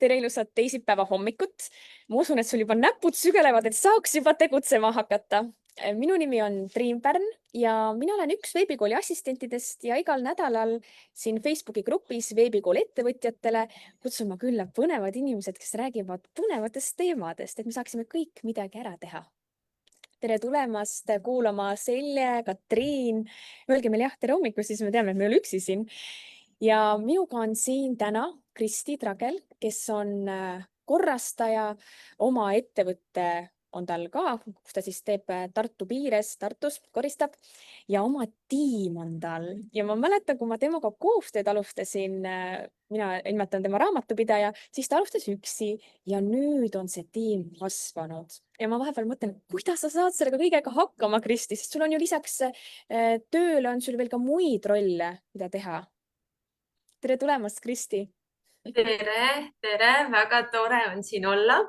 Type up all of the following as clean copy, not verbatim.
Tere ilusat teisipäeva hommikut. Ma usun, et sul juba näpud sügelevad, et saaks juba tegutsema hakata. Minu nimi on Triin Pärn ja mina olen üks veebikooli assistentidest ja igal nädalal siin Facebooki grupis veebikooli ettevõtjatele kutsun ma külla põnevad inimesed, kes räägivad põnevatest teemadest, et me saaksime kõik midagi ära teha. Tere tulemast kuulama Selje, Katriin. Öelge meile jah, tere hommikust, siis me teame, et me ei ole üksi siin. Ja minuga on siin täna Kristi Tragel, kes on korrastaja. Oma ettevõtte on tal ka, kus ta siis teeb Tartu piires, Tartus koristab ja oma tiim on tal. Ja ma mäletan, kui ma temaga koostööd alustasin, mina nimetan tema raamatupidaja, siis ta alustas üksi ja nüüd on see tiim kasvanud. Ja ma vahepeal mõtlen, kuidas sa saad sellega kõigega hakkama, Kristi, sest sul on ju lisaks tööle on sul veel ka muid rolle, mida teha. Tere tulemast, Kristi. Tere, väga tore on siin olla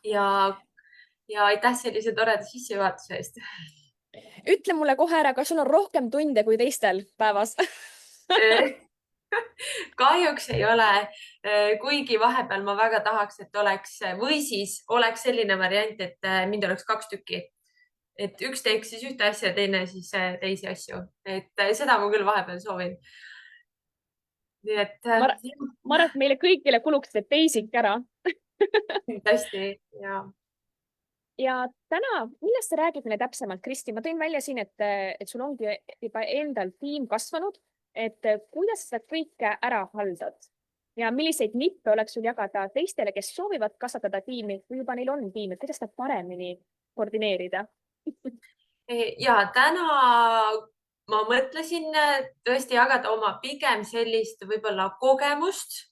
ja aitäh sellise toreda sissejuhatuse eest. Ütle mulle kohe ära, kas sul on rohkem tunde kui teistel päevas? Kahjuks ei ole, kuigi vahepeal ma väga tahaks, et oleks või siis oleks selline variant, et mind oleks 2 tükki. Et üks teeks siis ühte asja, teine siis teisi asju. Et seda ma küll vahepeal soovin. Nii et ma arvan, et meile kõigile kuluks see teisik ära. Tõesti, ja. Ja täna, millest sa räägid meile täpsemalt, Kristi? Ma tõin välja siin, et sul ongi juba endal tiim kasvanud, et kuidas sa kõike ära haldad ja milliseid nippe oleks sul jagada teistele, kes soovivad kasvatada tiimi või juba neil on tiim, et kuidas seda paremini koordineerida? Ja täna ma mõtlesin tõesti jagada oma pigem sellist võib-olla kogemust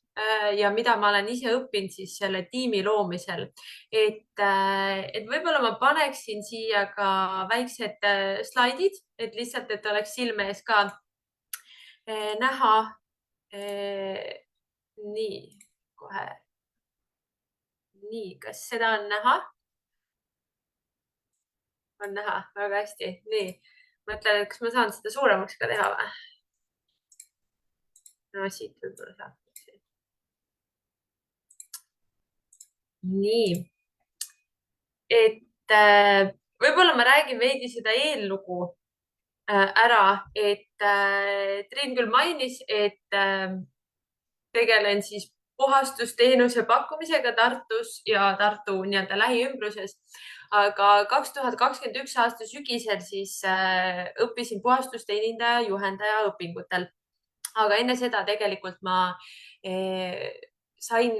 ja mida ma olen ise õppinud siis selle tiimi loomisel. Et võib-olla ma paneksin siia ka väiksed slaidid, et lihtsalt, et oleks silme ees ka näha. Nii, kohe. Nii, kas seda on näha? On näha, väga hästi. Nii, mõtlen, et kas ma saan seda suuremaks ka teha või? No siit võib-olla saab. Nii, et võib-olla ma räägin veidi seda eellugu ära, et Triin küll mainis, et tegelen siis puhastusteenuse pakkumisega Tartus ja Tartu nii-öelda lähiümbruses. Aga 2021 aasta sügisel siis õppisin puhastusteenindaja juhendaja õpingutel. Aga enne seda tegelikult ma sain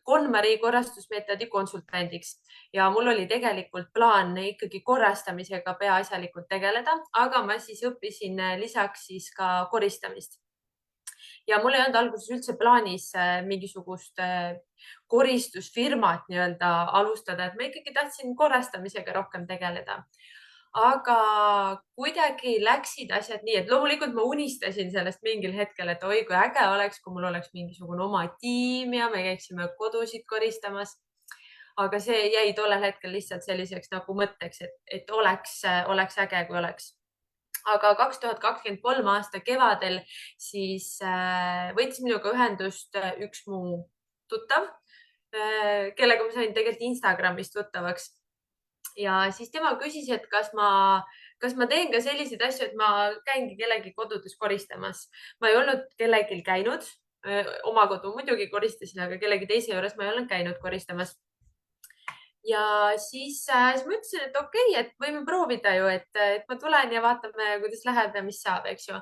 KonMari korrastusmeetodi konsultandiks ja mul oli tegelikult plaan ikkagi korrastamisega peaasjalikult tegeleda, aga ma siis õppisin lisaks siis ka koristamist. Ja mul ei olnud alguses üldse plaanis mingisugust koristusfirmat nii-öelda alustada, et ma ikkagi tahtsin korrastamisega rohkem tegeleda. Aga kuidagi läksid asjad nii, et loomulikult ma unistasin sellest mingil hetkel, et oi, kui äge oleks, kui mul oleks mingisugune oma tiim ja me käiksime kodusid koristamas. Aga see jäi tollel hetkel lihtsalt selliseks nagu mõtteks, et oleks äge, kui oleks. Aga 2023 aasta kevadel siis võttis minuga ühendust üks mu tuttav, kellega ma sain tegelikult Instagramist tuttavaks. Ja siis tema küsis, et kas ma teen ka selliseid asju, et ma käingi kellegi kodudes koristamas. Ma ei olnud kellelgi käinud, oma kodu muidugi koristasin, aga kellegi teise juures ma ei olnud käinud koristamas. Ja siis ma ütlesin, et okei, et võime proovida ju, et ma tulen ja vaatame, kuidas läheb ja mis saab, eks ju.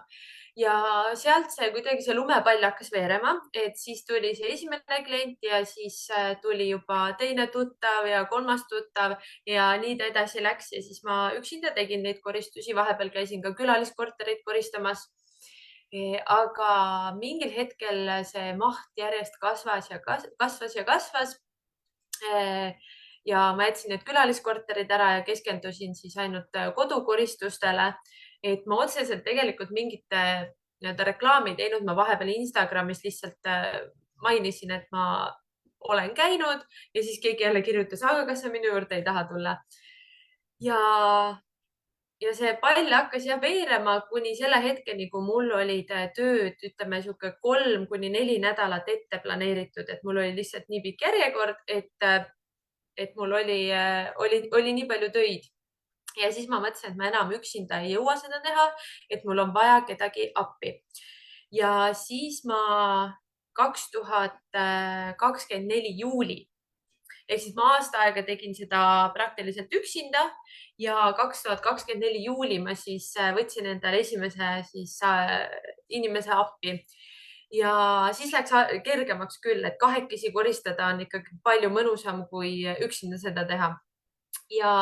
Ja sealt kuidagi see lumepall hakkas veerema, et siis tuli see esimene klient ja siis tuli juba teine tuttav ja kolmas tuttav ja nii ta edasi läks. Ja siis ma üksinda tegin neid koristusi, vahepeal käisin ka külaliskorterit koristamas. Aga mingil hetkel see maht järjest kasvas ja kasvas. Ja ma jätsin need külaliskorterid ära ja keskendusin siis ainult kodukoristustele. Et ma otseselt tegelikult mingit reklaami teinud, ma vahepeal Instagramis lihtsalt mainisin, et ma olen käinud ja siis keegi jälle kirjutas, aga kas sa minu juurde ei taha tulla? ja see pall hakkas veerema kuni selle hetkeni, kui mul olid tööd, ütleme sihuke 3 kuni 4 nädalat ette planeeritud, et mul oli lihtsalt nii pikk järjekord, et mul oli nii palju töid. Ja siis ma mõtlesin, et ma enam üksinda ei jõua seda teha, et mul on vaja kedagi appi. Ja siis ma 2024 juuli ehk siis ma aasta aega tegin seda praktiliselt üksinda ja 2024 juuli ma siis võtsin endale esimese inimese appi. Ja siis läks kergemaks küll, et kahekesi koristada on ikkagi palju mõnusam kui üksinda seda teha. Ja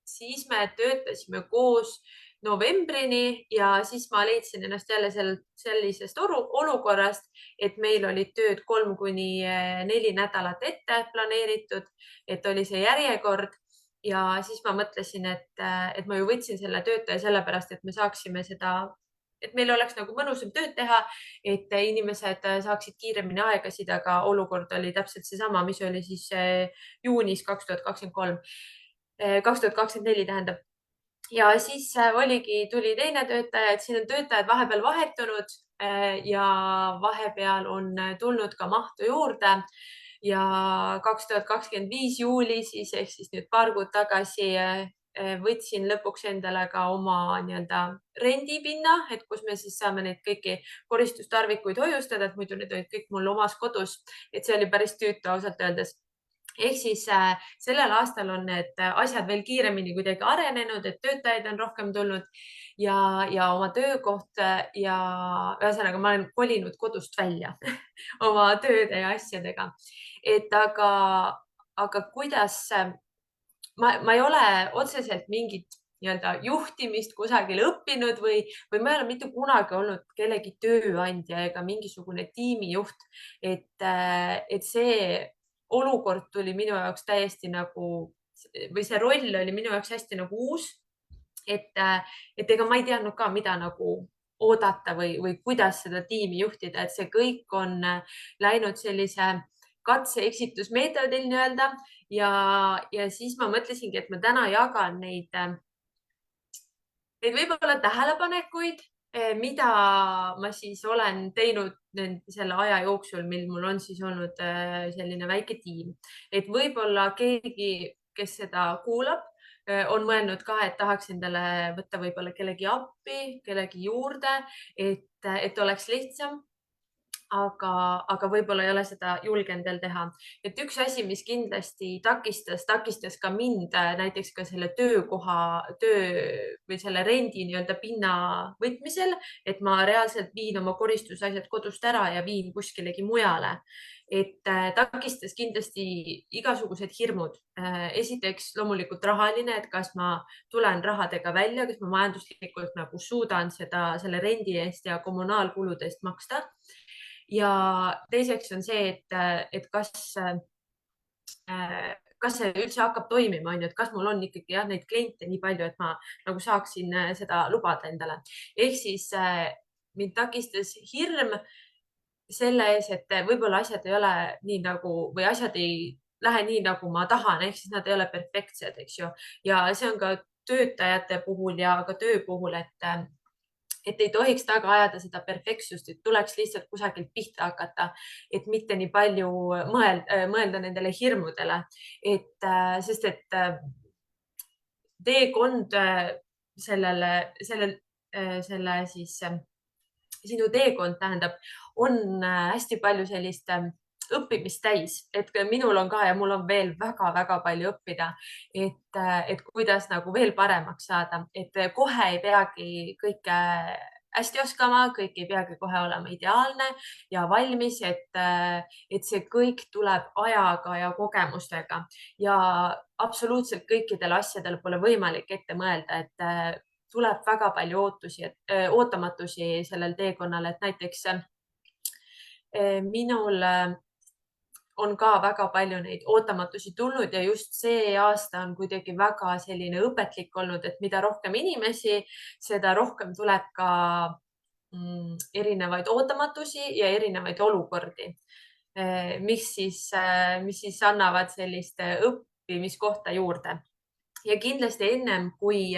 siis me töötasime koos novembrini ja siis ma leidsin ennast jälle sellisest olukorrast, et meil olid tööd 3 kuni 4 nädalat ette planeeritud, et oli see järjekord. Ja siis ma mõtlesin, et ma ju võtsin selle töötaja sellepärast, et me saaksime seda, et meil oleks nagu mõnusam tööd teha, et inimesed saaksid kiiremini aegasid, aga olukord oli täpselt seesama, mis oli siis juunis 2023. 2024 tähendab. Ja siis tuli teine töötaja, et siin on töötajad vahepeal vahetunud ja vahepeal on tulnud ka mahtu juurde. Ja 2025 juuli siis ehk siis nüüd paar kuud tagasi võtsin lõpuks endale ka oma nii-öelda rendipinna, et kus me siis saame neid kõiki koristustarvikuid hoiustada, et muidu need olid kõik mul omas kodus. Et see oli päris tüütu ausalt öeldes. Ehk siis sellel aastal on need asjad veel kiiremini kuidagi arenenud, et töötajaid on rohkem tulnud ja oma töökoht ja ühesõnaga ma olen kolinud kodust välja oma tööde ja asjadega. Et aga kuidas ma ei ole otseselt mingit nii-öelda juhtimist kusagil õppinud või ma ei ole mitte kunagi olnud kellegi tööandja ega mingisugune tiimijuht, et see olukord tuli minu jaoks täiesti nagu või see roll oli minu jaoks hästi nagu uus. Et ega ma ei teadnud ka, mida nagu oodata või kuidas seda tiimi juhtida, et see kõik on läinud sellise katse-eksitusmeetodil nii-öelda ja siis ma mõtlesingi, et ma täna jagan neid võib-olla tähelepanekuid, mida ma siis olen teinud selle aja jooksul, mil mul on siis olnud selline väike tiim. Et võib-olla keegi, kes seda kuulab, on mõelnud ka, et tahaks endale võtta võib-olla kellegi appi, kellegi juurde, et oleks lihtsam. Aga võib-olla ei ole seda julgenud veel teha. Et üks asi, mis kindlasti takistas ka mind näiteks ka selle töö või selle rendi nii-öelda pinna võtmisel, et ma reaalselt viin oma koristusasjad kodust ära ja viin kuskilegi mujale. Et takistas kindlasti igasugused hirmud. Esiteks loomulikult rahaline, et kas ma tulen rahadega välja, kas ma majanduslikult nagu suudan selle rendi eest ja kommunaalkulude eest maksta. Ja teiseks on see, et kas see üldse hakkab toimima, on ju, et kas mul on ikkagi neid kliente nii palju, et ma nagu saaksin seda lubada endale. Ehk siis mind takistas hirm selle ees, et võib-olla asjad ei ole nii nagu või asjad ei lähe nii, nagu ma tahan, ehk siis nad ei ole perfektsed, eks ju. Ja see on ka töötajate puhul ja ka töö puhul, et ei tohiks taga ajada seda perfektsust, et tuleks lihtsalt kusagilt pihta hakata, et mitte nii palju mõelda nendele hirmudele, sest et teekond selle siis sinu teekond tähendab, on hästi palju sellist õppimist täis, et minul on ka ja mul on veel väga-väga palju õppida, et kuidas nagu veel paremaks saada, et kohe ei peagi kõike hästi oskama, kõik ei peagi kohe olema ideaalne ja valmis, et see kõik tuleb ajaga ja kogemustega ja absoluutselt kõikidel asjadel pole võimalik ette mõelda, et tuleb väga palju ootamatusi sellel teekonnal, et näiteks minul on ka väga palju neid ootamatusi tulnud ja just see aasta on kuidagi väga selline õpetlik olnud, et mida rohkem inimesi, seda rohkem tuleb ka erinevaid ootamatusi ja erinevaid olukordi, mis siis annavad sellist õppimiskohta juurde. ja kindlasti ennem, kui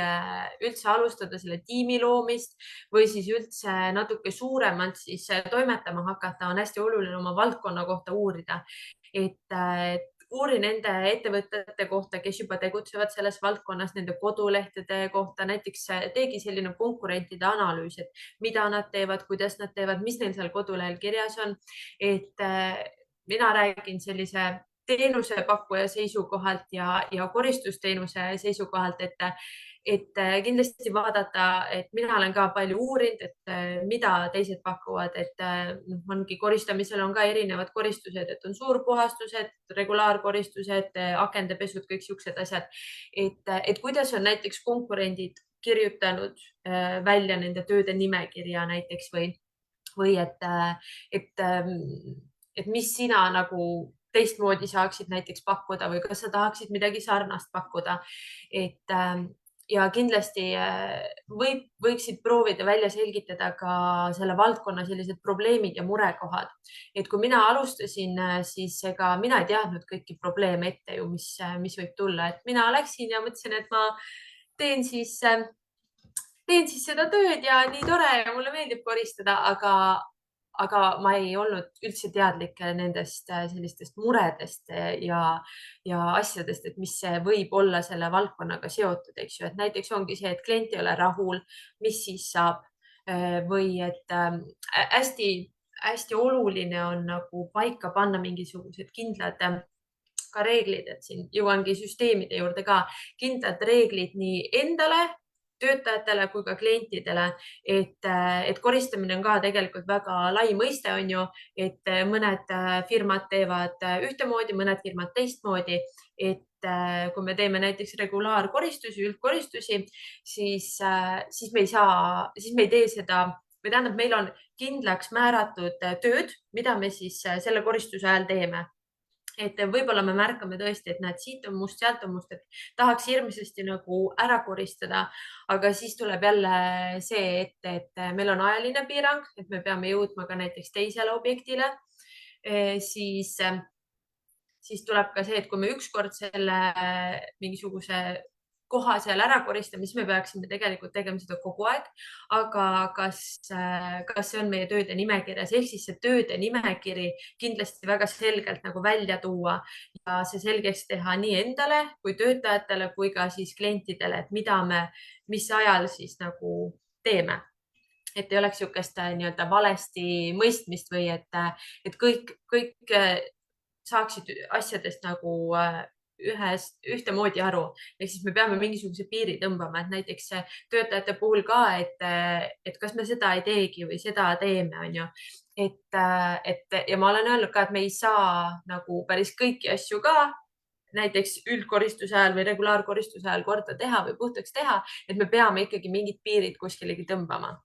üldse alustada selle tiimi loomist või siis üldse natuke suuremalt siis toimetama hakata, on hästi oluline oma valdkonna kohta uurida. Uuri nende ettevõtete kohta, kes juba tegutsevad selles valdkonnas, nende kodulehtede kohta, näiteks teegi selline konkurentide analüüs, et mida nad teevad, kuidas nad teevad, mis neil seal kodulehel kirjas on. Mina räägin sellise teenusepakkuja seisukohalt ja koristusteenuse seisukohalt, et kindlasti vaadata, et mina olen ka palju uurinud, et mida teised pakuvad, et ongi koristamisel on ka erinevad koristused, et on suurpuhastused, regulaarkoristused, akendepesud, kõik siuksed asjad. Et kuidas on näiteks konkurendid kirjutanud välja nende tööde nimekirja näiteks või et mis sina nagu teistmoodi saaksid näiteks pakkuda või kas sa tahaksid midagi sarnast pakkuda. Ja kindlasti võiksid proovida välja selgitada ka selle valdkonna sellised probleemid ja murekohad. Et kui mina alustasin, siis ega mina ei teadnud kõiki probleeme ette ju, mis võib tulla, et mina läksin ja mõtlesin, et ma teen siis seda tööd ja nii tore ja mulle meeldib koristada, aga ma ei olnud üldse teadlik nendest sellistest muredest ja asjadest, et mis võib olla selle valdkonnaga seotud, eks ju, et näiteks ongi see, et klient ei ole rahul, mis siis saab või et hästi oluline on nagu paika panna mingisugused kindlad ka reeglid, et siin jõuangi süsteemide juurde ka, kindlad reeglid nii endale, töötajatele kui ka klientidele, et koristamine on ka tegelikult väga lai mõiste, on ju, et mõned firmad teevad ühtemoodi, mõned firmad teistmoodi, et kui me teeme näiteks regulaarkoristusi, üldkoristusi, siis me ei tee seda või tähendab, meil on kindlaks määratud tööd, mida me siis selle koristuse ajal teeme. Et võib-olla me märkame tõesti, et näed, siit on must, sealt on must, et tahaks hirmsasti nagu ära koristada, aga siis tuleb jälle see ette, et meil on ajaline piirang, et me peame jõudma ka näiteks teisele objektile. Siis tuleb ka see, et kui me ükskord selle mingisuguse koha seal ära koristame, siis me peaksime tegelikult tegema seda kogu aeg. Aga kas see on meie tööde nimekirjas, ehk siis see tööde nimekiri kindlasti väga selgelt nagu välja tuua ja see selgeks teha nii endale kui töötajatele kui ka siis klientidele, et mida me mis ajal siis nagu teeme. Et ei oleks niisugust nii-öelda valesti mõistmist või et kõik saaksid asjadest nagu ühtemoodi aru. Ehk siis me peame mingisuguse piiri tõmbama, et näiteks töötajate puhul ka, et kas me seda ei teegi või seda teeme, on ju. Ja ma olen öelnud ka, et me ei saa nagu päris kõiki asju ka näiteks üldkoristuse ajal või regulaarkoristuse ajal korda teha või puhtaks teha, et me peame ikkagi mingid piirid kuskilegi tõmbama.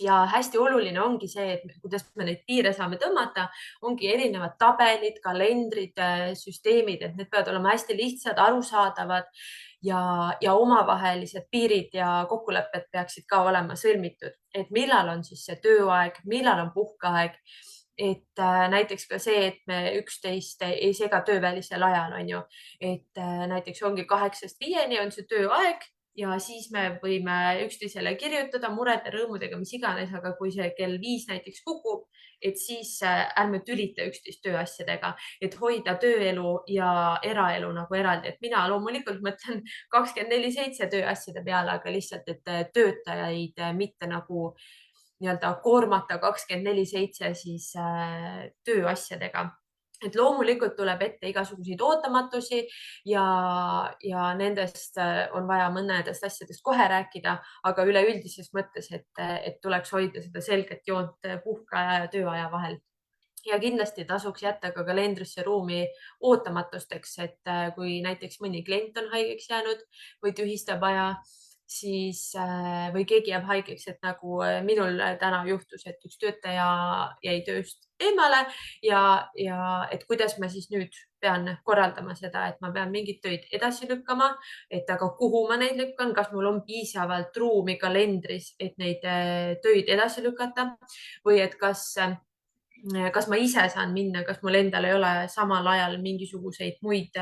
Ja hästi oluline ongi see, et kuidas me neid piire saame tõmmata, ongi erinevad tabelid, kalendrid, süsteemid, et need peavad olema hästi lihtsad, arusaadavad ja omavahelised piirid ja kokkulepped peaksid ka olema sõlmitud, et millal on siis see tööaeg, millal on puhkeaeg. Et näiteks ka see, et me üksteist ei sega töövälisel ajal, on ju, et näiteks ongi 8-5 on see tööaeg ja siis me võime üksteisele kirjutada murede, rõõmudega, mis iganes, aga kui see kell 5 näiteks kukub, et siis ärme tülita üksteist tööasjadega, et hoida tööelu ja eraelu nagu eraldi, et mina loomulikult mõtlen 24/7 tööasjade peale, aga lihtsalt, et töötajaid mitte nagu nii-öelda koormata 24/7 siis tööasjadega. Et loomulikult tuleb ette igasuguseid ootamatusi ja nendest on vaja mõnedest asjadest kohe rääkida, aga üleüldises mõttes, et tuleks hoida seda selget joont puhkeaja ja tööaja vahel. Ja kindlasti tasuks jätta ka kalendrisse ruumi ootamatusteks, et kui näiteks mõni klient on haigeks jäänud või tühistab aja, siis või keegi jääb haigeks, et nagu minul täna juhtus, et üks töötaja jäi tööst eemale ja et kuidas ma siis nüüd pean korraldama seda, et ma pean mingeid töid edasi lükkama, et aga kuhu ma neid lükkan, kas mul on piisavalt ruumi kalendris, et neid töid edasi lükata või et kas kas ma ise saan minna, kas mul endal ei ole samal ajal mingisuguseid muid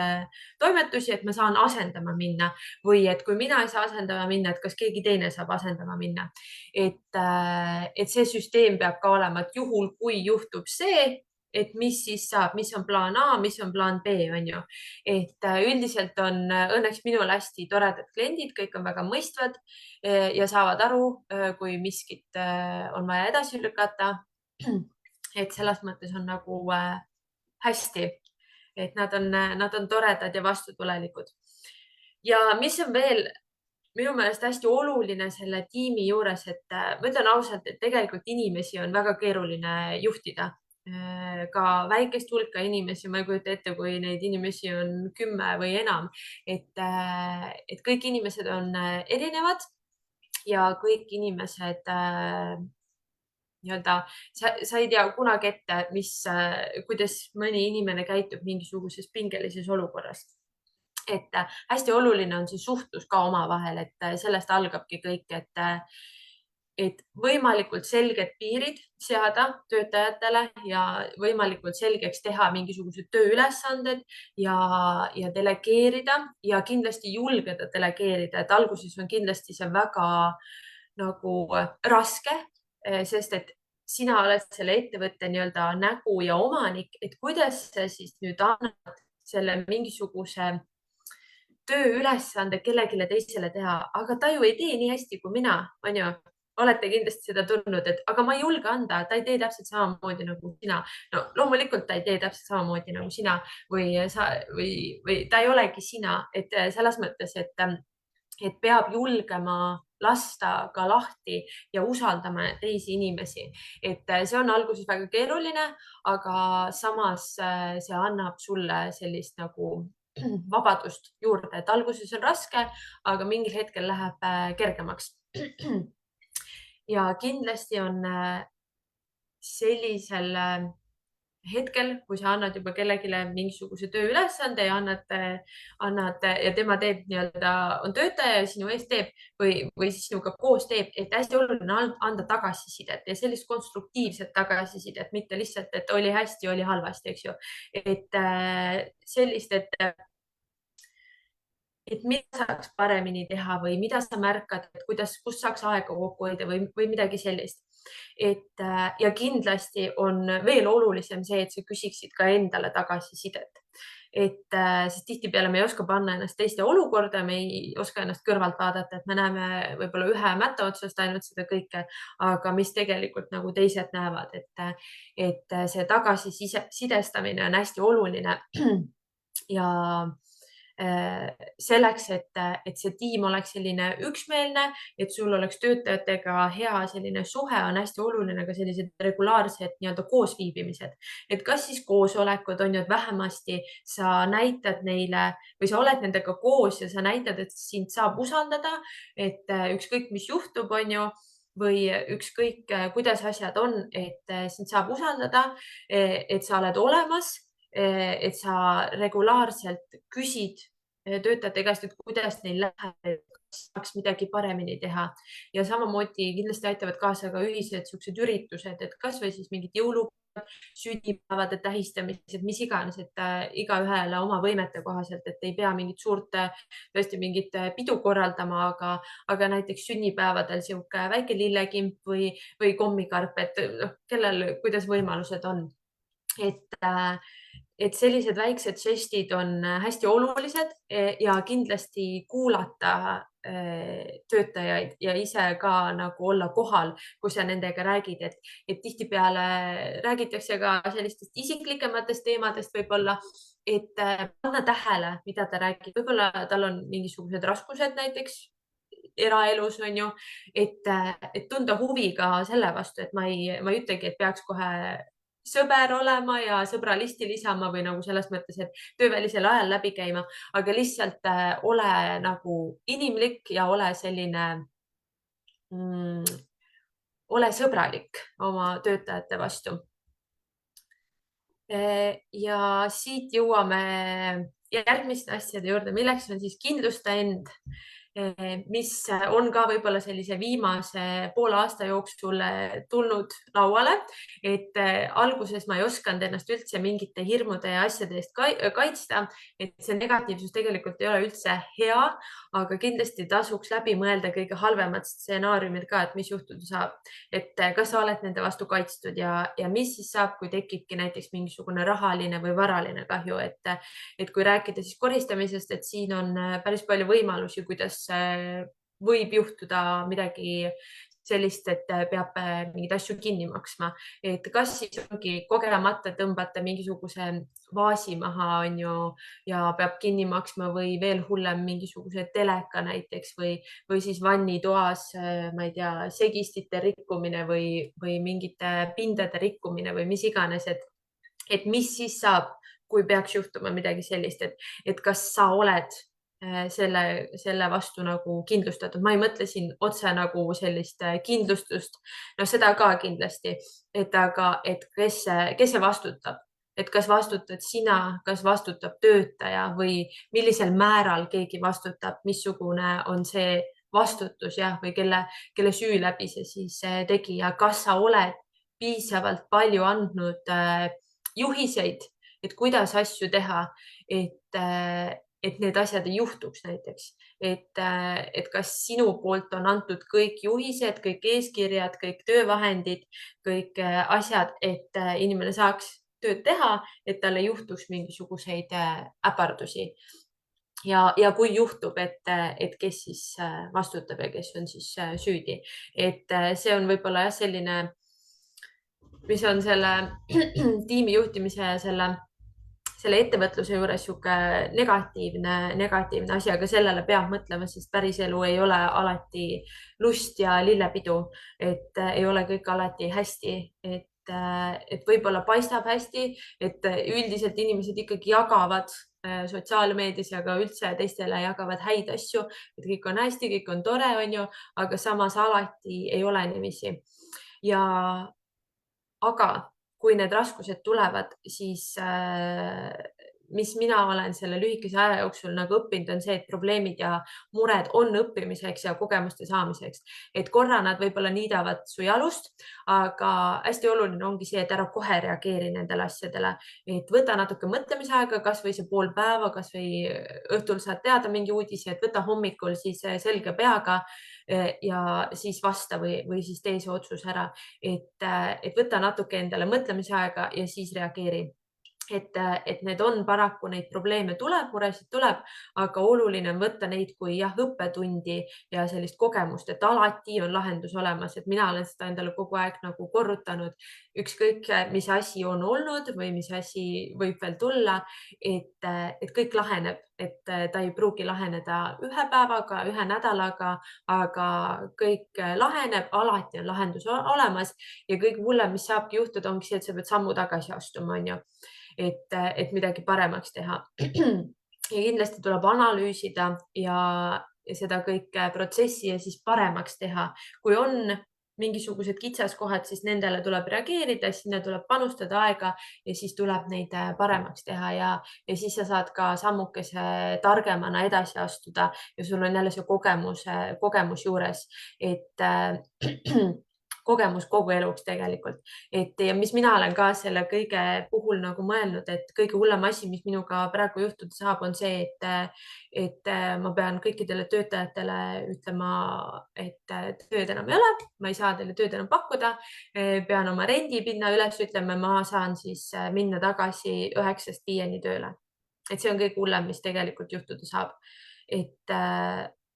toimetusi, et ma saan asendama minna või et kui mina ei saa asendama minna, et kas keegi teine saab asendama minna. Et see süsteem peab ka olema, et juhul kui juhtub see, et mis siis saab, mis on plaan A, mis on plaan B, on ju. Et üldiselt on õnneks minul hästi toredad kliendid, kõik on väga mõistvad ja saavad aru, kui miskit on vaja edasi lükata. Et selles mõttes on nagu hästi, et nad on toredad ja vastutulelikud. Ja mis on veel minu meelest hästi oluline selle tiimi juures, et ma ütlen ausalt, et tegelikult inimesi on väga keeruline juhtida. Ka väikest hulka inimesi, ma ei kujuta ette, kui neid inimesi on 10 või enam, et kõik inimesed on erinevad ja kõik inimesed nii-öelda sa ei tea kunagi ette, kuidas mõni inimene käitub mingisuguses pingelises olukorras. Et hästi oluline on see suhtlus ka omavahel, et sellest algabki kõik, et võimalikult selged piirid seada töötajatele ja võimalikult selgeks teha mingisugused tööülesanded ja delegeerida ja kindlasti julgeda delegeerida, et alguses on kindlasti see väga nagu raske, sest et sina oled selle ettevõtte nii-öelda nägu ja omanik, et kuidas sa siis nüüd annad selle mingisuguse tööülesande kellelegi teisele teha, aga ta ju ei tee nii hästi kui mina, on ju. Olete kindlasti seda tundnud, et aga ma ei julge anda, ta ei tee täpselt samamoodi nagu sina. No loomulikult ta ei tee täpselt samamoodi nagu sina või ta ei olegi sina, et selles mõttes, et peab julgema lasta ka lahti ja usaldama teisi inimesi. Et see on alguses väga keeruline, aga samas see annab sulle sellist nagu vabadust juurde, et alguses on raske, aga mingil hetkel läheb kergemaks. Ja kindlasti on sellisel hetkel, kui sa annad juba kellelegi mingisuguse tööülesande ja annad ja tema teeb nii-öelda, on töötaja ja sinu eest teeb või siis sinuga koos teeb, et hästi oluline on anda tagasisidet ja sellist konstruktiivset tagasisidet, mitte lihtsalt, et oli hästi, oli halvasti, eks ju. Et sellist, et mida saaks paremini teha või mida sa märkad, et kus saaks aega kokku hoida või midagi sellist. Ja kindlasti on veel olulisem see, et sa küsiksid ka endale tagasisidet. Sest tihtipeale me ei oska panna ennast teiste olukorda, me ei oska ennast kõrvalt vaadata, et me näeme võib-olla ühe mätta otsast ainult seda kõike, aga mis tegelikult nagu teised näevad, et see tagasisidestamine on hästi oluline. Ja selleks, et see tiim oleks selline üksmeelne, et sul oleks töötajatega hea selline suhe, on hästi oluline ka sellised regulaarsed nii-öelda koosviibimised. Et kas siis koosolekud on ju, et vähemasti sa näitad neile või sa oled nendega koos ja sa näitad, et sind saab usaldada, et ükskõik, mis juhtub, on ju, või ükskõik, kuidas asjad on, et sind saab usaldada, et sa oled olemas, et sa regulaarselt küsid töötajate käest, et kuidas neil läheb, et kas saaks midagi paremini teha. Ja samamoodi kindlasti aitavad kaasa ka ühised siuksed üritused, et kasvõi siis mingid jõulupäevad, sünnipäevade tähistamised, mis iganes, et igaühele oma võimete kohaselt, et ei pea mingit suurt, tõesti mingit pidu korraldama, aga näiteks sünnipäevadel sihuke väike lillekimp või kommikarp, et noh, kellel, kuidas võimalused on. Et sellised väiksed žestid on hästi olulised ja kindlasti kuulata töötajaid ja ise ka nagu olla kohal, kui sa nendega räägid, et tihtipeale räägitakse ka sellistest isiklikematest teemadest võib-olla, et panna tähele, mida ta räägib, võib-olla tal on mingisugused raskused näiteks eraelus, on ju, et tunda huvi ka selle vastu, et ma ei ütlegi, et peaks kohe sõber olema ja sõbralisti lisama või nagu selles mõttes, et töövälisel ajal läbi käima, aga lihtsalt ole nagu inimlik ja ole selline, ole sõbralik oma töötajate vastu. Ja siit jõuame järgmiste asjade juurde, milleks on siis kindlusta end. mis on ka võib-olla sellise viimase poole aasta jooksul tulnud lauale, et alguses ma ei osanud ennast üldse mingite hirmude ja asjade eest kaitsta, et see negatiivsus tegelikult ei ole üldse hea, aga kindlasti tasuks läbi mõelda kõige halvemad stsenaariumid ka, et mis juhtuda saab, et kas sa oled nende vastu kaitstud ja mis siis saab, kui tekibki näiteks mingisugune rahaline või varaline kahju, et kui rääkida siis koristamisest, et siin on päris palju võimalusi, kuidas võib juhtuda midagi sellist, et peab mingeid asju kinni maksma, et kas siis ongi kogemata tõmbata mingisuguse vaasi maha, on ju, ja peab kinni maksma või veel hullem mingisuguse teleka näiteks või siis vannitoas, ma ei tea, segistite rikkumine või mingite pindade rikkumine või mis iganes, et mis siis saab, kui peaks juhtuma midagi sellist, et kas sa oled selle vastu nagu kindlustatud. Ma ei mõtle siin otse nagu sellist kindlustust, no seda ka kindlasti, aga et kes see vastutab, et kas vastutad sina, kas vastutab töötaja või millisel määral keegi vastutab, missugune on see vastutus või kelle süü läbi see siis tegi ja kas sa oled piisavalt palju andnud juhiseid, et kuidas asju teha, et need asjad ei juhtuks näiteks, et kas sinu poolt on antud kõik juhised, kõik eeskirjad, kõik töövahendid, kõik asjad, et inimene saaks tööd teha, et tal ei juhtuks mingisuguseid äpardusi. Ja kui juhtub, et kes siis vastutab ja kes on siis süüdi, et see on võib-olla jah, selline, mis on selle tiimi juhtimise ja selle ettevõtluse juures sihuke negatiivne asi, aga sellele peab mõtlema, sest päriselu ei ole alati lust ja lillepidu, et ei ole kõik alati hästi, et võib-olla paistab hästi, et üldiselt inimesed ikkagi jagavad sotsiaalmeedias ja ka üldse teistele jagavad häid asju, et kõik on hästi, kõik on tore, on ju, aga samas alati ei ole niiviisi. Aga kui need raskused tulevad, siis mis mina olen selle lühikese aja jooksul nagu õppinud, on see, et probleemid ja mured on õppimiseks ja kogemuste saamiseks, et korra nad võib-olla niidavad su jalust, aga hästi oluline ongi see, et ära kohe reageeri nendele asjadele, et võta natuke mõtlemisaega, kasvõi see pool päeva, kasvõi õhtul saad teada mingi uudise, et võta hommikul siis selge peaga ja siis vasta või siis tee see otsus ära, et võta natuke endale mõtlemisaega ja siis reageeri. Et need on paraku, neid probleeme tuleb, muresid tuleb, aga oluline on võtta neid kui õppetundi ja sellist kogemust, et alati on lahendus olemas, et mina olen seda endale kogu aeg nagu korrutanud, ükskõik mis asi on olnud või mis asi võib veel tulla, et kõik laheneb, et ta ei pruugi laheneda ühe päevaga, ühe nädalaga, aga kõik laheneb, alati on lahendus olemas ja kõige hullem, mis saabki juhtuda, ongi see, et sa pead sammu tagasi astuma, on ju. Et midagi paremaks teha. Ja kindlasti tuleb analüüsida ja seda kõike protsessi ja siis paremaks teha. Kui on mingisugused kitsaskohad, siis nendele tuleb reageerida, sinna tuleb panustada aega ja siis tuleb neid paremaks teha ja siis sa saad ka sammukese targemana edasi astuda ja sul on jälle see kogemus juures, et kogemus kogu eluks tegelikult. Ja mis mina olen ka selle kõige puhul nagu mõelnud, et kõige hullem asi, mis minuga praegu juhtuda saab, on see, et ma pean kõikidele töötajatele ütlema, et tööd enam ei ole, ma ei saa teile tööd enam pakkuda, pean oma rendipinna üles ütlema, ma saan siis minna tagasi 9-st 5-ni tööle. Et see on kõige hullem, mis tegelikult juhtuda saab.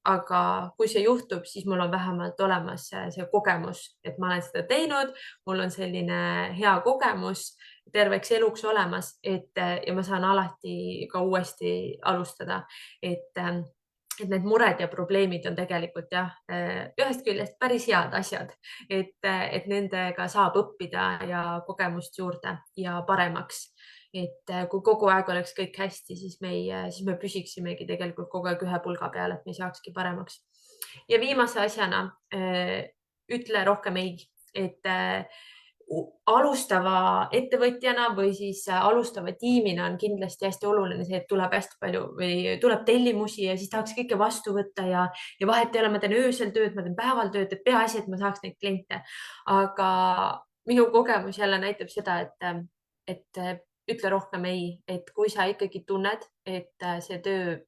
Aga kui see juhtub, siis mul on vähemalt olemas see kogemus, et ma olen seda teinud, mul on selline hea kogemus terveks eluks olemas, ja ma saan alati ka uuesti alustada, et need mured ja probleemid on tegelikult ühest küljest päris head asjad, et nendega saab õppida ja kogemust juurde ja paremaks. Et kui kogu aeg oleks kõik hästi, siis me püsiksimegi tegelikult kogu aeg ühe pulga peal, et me ei saakski paremaks. Ja viimase asjana ütle rohkem ei, et alustava ettevõtjana või siis alustava tiimina on kindlasti hästi oluline see, et tuleb hästi palju või tuleb tellimusi ja siis tahaks kõike vastu võtta ja vahet ei ole, ma teen öösel tööd, ma teen päeval tööd, et peaasi, et ma saaks neid kliente. aga minu kogemus jälle näitab seda, et ütle rohkem ei, et kui sa ikkagi tunned, et see töö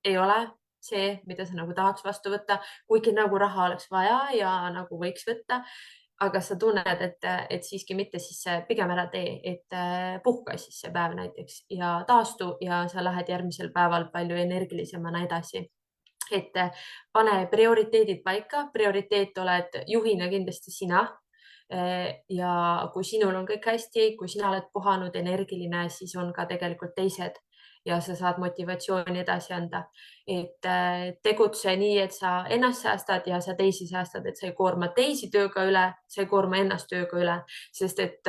ei ole see, mida sa nagu tahaks vastu võtta, kuigi nagu raha oleks vaja ja nagu võiks võtta, aga sa tunned, et siiski mitte, siis pigem ära tee, et puhka siis see päev näiteks ja taastu ja sa lähed järgmisel päeval palju energilisemana edasi. Et pane prioriteedid paika, prioriteet oled juhina kindlasti sina. Ja kui sinul on kõik hästi, kui sina oled puhanud, energiline, siis on ka tegelikult teised ja sa saad motivatsiooni edasi anda. Et tegutse nii, et sa ennast säästad ja sa teisi säästad, et sa ei koorma teisi tööga üle, sa ei koorma ennast tööga üle, sest et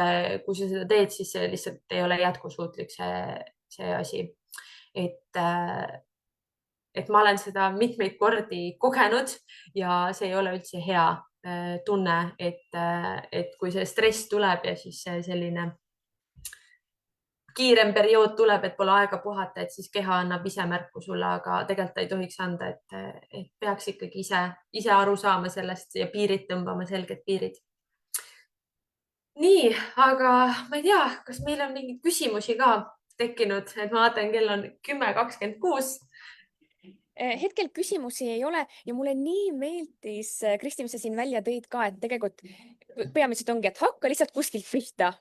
kui sa seda teed, siis see lihtsalt ei ole jätkusuutlik see asi. Et ma olen seda mitmeid kordi kogenud ja see ei ole üldse hea tunne, et kui see stress tuleb ja siis selline kiirem periood tuleb, et pole aega puhata, et siis keha annab ise märku sulle, aga tegelikult ta ei tohiks anda, et peaks ikkagi ise aru saama sellest ja piirid tõmbama, selged piirid. Nii, aga ma ei tea, kas meil on mingeid küsimusi ka tekkinud, et ma vaatan, kell on 10:26. Hetkel küsimusi ei ole ja mulle nii meeldis, Kristi, mis sa siin välja tõid ka, et tegelikult peamiselt ongi, et hakka lihtsalt kuskilt pihta.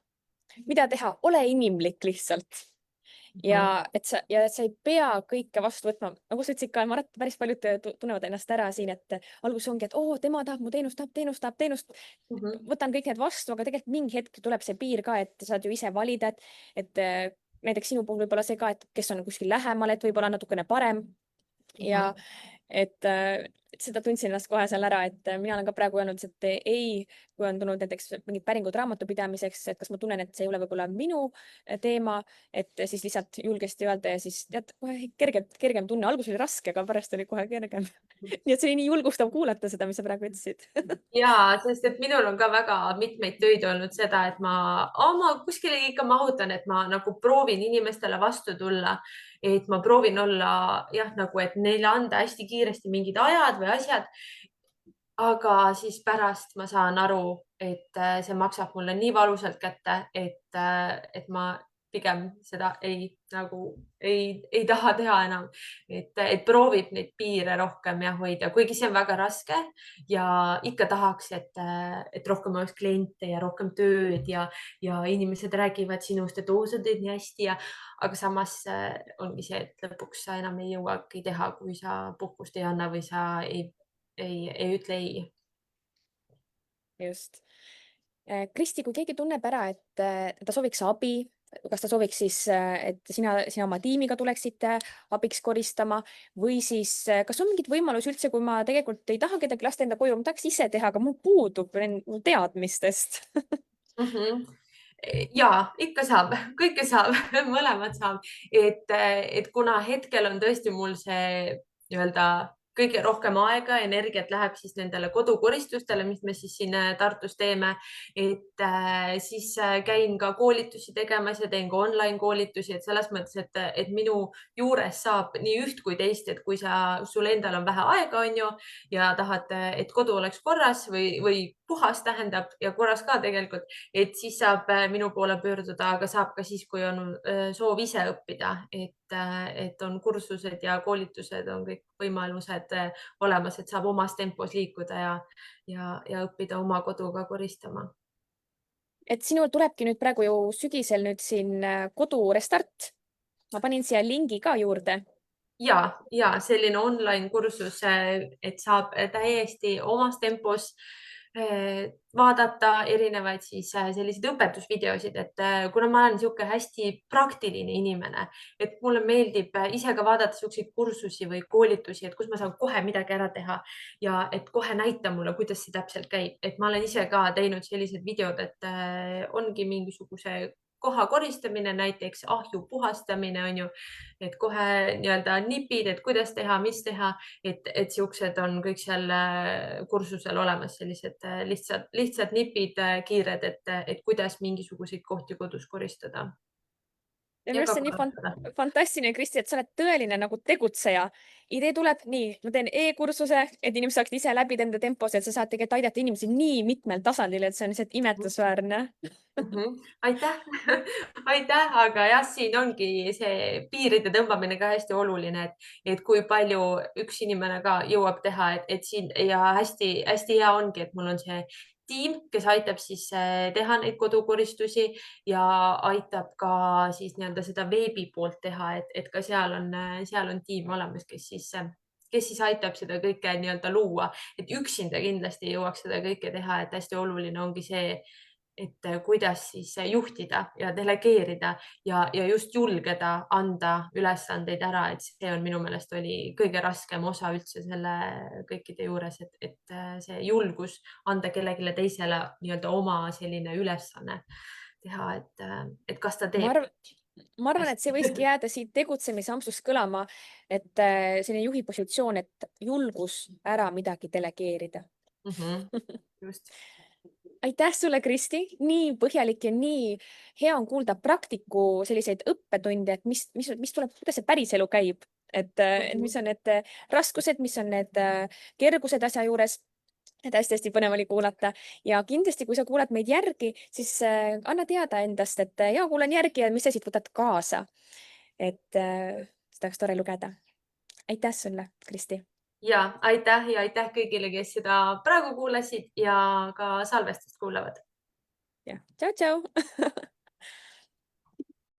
Mida teha? Ole inimlik lihtsalt. Ja et sa ei pea kõike vastu võtma. Nagu sa ütlesid ka, ma arvan, et päris paljud tunnevad ennast ära siin, et alguses ongi, et tema tahab mu teenust, tahab teenust. Võtan kõik need vastu, aga tegelikult mingi hetk tuleb see piir ka, et saad ju ise valida, et näiteks sinu puhul võib-olla see ka, et kes on kuskil lähemal, et võib-olla natukene parem. Ja et seda tundsin ennast kohe seal ära, et mina olen ka praegu öelnud, et ei, kui on tulnud näiteks mingid päringud raamatupidamiseks, et kas ma tunnen, et see ei ole võib-olla minu teema, et siis lihtsalt julgesti öelda ja siis tead, kohe kergem tunne. Algus oli raske, aga pärast oli kohe kergem. Nii et see oli nii julgustav kuulata seda, mis sa praegu ütlesid. Ja, sest et minul on ka väga mitmeid töid olnud seda, et ma kuskile ikka mahutan, et ma nagu proovin inimestele vastu tulla, et ma proovin olla jah, nagu, et neile anda hästi kiiresti mingid ajad või asjad. Aga siis pärast ma saan aru, et see maksab mulle nii valusalt kätte, et ma pigem seda ei taha teha enam, et proovib neid piire rohkem ja hoida, kuigi see on väga raske ja ikka tahaks, et rohkem oleks kliente ja rohkem tööd ja inimesed räägivad sinust, et sa teed nii hästi aga samas ongi see, et lõpuks sa enam ei jõuagi teha, kui sa puhkust ei anna või sa ei ütle ei. Just. Kristi, kui keegi tunneb ära, et ta sooviks abi, kas ta sooviks siis, et sina oma tiimiga tuleksite abiks koristama või siis kas on mingid võimalusi üldse, kui ma tegelikult ei taha kedagi lasta enda koju, ma tahaks ise teha, aga mul puudub teadmistest. Ja ikka saab, kõike saab, mõlemad saab, et kuna hetkel on tõesti mul see nii-öelda kõige rohkem aega, energiat läheb siis nendele kodukoristustele, mis me siis siin Tartus teeme, et siis käin ka koolitusi tegemas ja teen ka online koolitusi, et selles mõttes, et minu juures saab nii üht kui teist, et kui sul endal on vähe aega, on ju, ja tahad, et kodu oleks korras või puhas tähendab ja korras ka tegelikult, et siis saab minu poole pöörduda, aga saab ka siis, kui on soov ise õppida, et on kursused ja koolitused on kõik võimalused olemas, et saab omas tempos liikuda ja õppida oma koduga koristama. Et sinul tulebki nüüd praegu ju sügisel nüüd siin kodu restart. Ma panin siia lingi ka juurde. Ja selline online kursus, et saab täiesti omas tempos vaadata erinevaid siis selliseid õpetusvideosid, et kuna ma olen niisugune hästi praktiline inimene, et mulle meeldib ise ka vaadata niisuguseid kursusi või koolitusi, et kus ma saan kohe midagi ära teha ja et kohe näita mulle, kuidas see täpselt käib, et ma olen ise ka teinud sellised videod, et ongi mingisuguse koha koristamine, näiteks ahju puhastamine on ju, et kohe nii-öelda nipid, et kuidas teha, mis teha, et siuksed on kõik seal kursusel olemas, sellised lihtsad nipid, kiired, et kuidas mingisuguseid kohti kodus koristada ja minu ja arust ka see on nii parandada. fantastiline, Kristi, et sa oled tõeline nagu tegutseja. Idee tuleb nii, ma teen e-kursuse, et inimesed saaksid ise läbida enda tempos, et sa saad tegelikult aidata inimesi nii mitmel tasandil, et see on lihtsalt imetlusväärne. Aitäh aitäh, aga jah, siin ongi see piiride tõmbamine ka hästi oluline, et kui palju üks inimene ka jõuab teha, et siin ja hästi-hästi hea ongi, et mul on see tiim, kes aitab siis teha neid kodukoristusi ja aitab ka siis nii-öelda seda veebi poolt teha, et ka seal on tiim olemas, kes siis aitab seda kõike nii-öelda luua, et üksinda kindlasti ei jõuaks seda kõike teha, et hästi oluline ongi see, et kuidas siis juhtida ja delegeerida ja just julgeda anda ülesandeid ära, et see on minu meelest oli kõige raskem osa üldse selle kõikide juures, et see julgus anda kellelegi teisele nii-öelda oma selline ülesanne teha, et kas ta ma teeb arvan, ma arvan, et see hästi. võikski jääda siit tegutsemisampsust kõlama, et selline juhi positsioon, et julgus ära midagi delegeerida. Just. Aitäh sulle, Kristi, nii põhjalik ja nii hea on kuulda praktiku selliseid õppetunde, et mis tuleb, kuidas see päriselu käib, et mis on need raskused, mis on need kergused asja juures. Et hästi-hästi põnev oli kuulata ja kindlasti, kui sa kuulad meid järgi, siis anna teada endast, et ja kuulan järgi ja mis sa siit võtad kaasa. Et seda oleks tore lugeda. Aitäh sulle, Kristi. Ja aitäh kõigile, kes seda praegu kuulasid ja ka salvestust kuulavad. Ja tšau-tšau.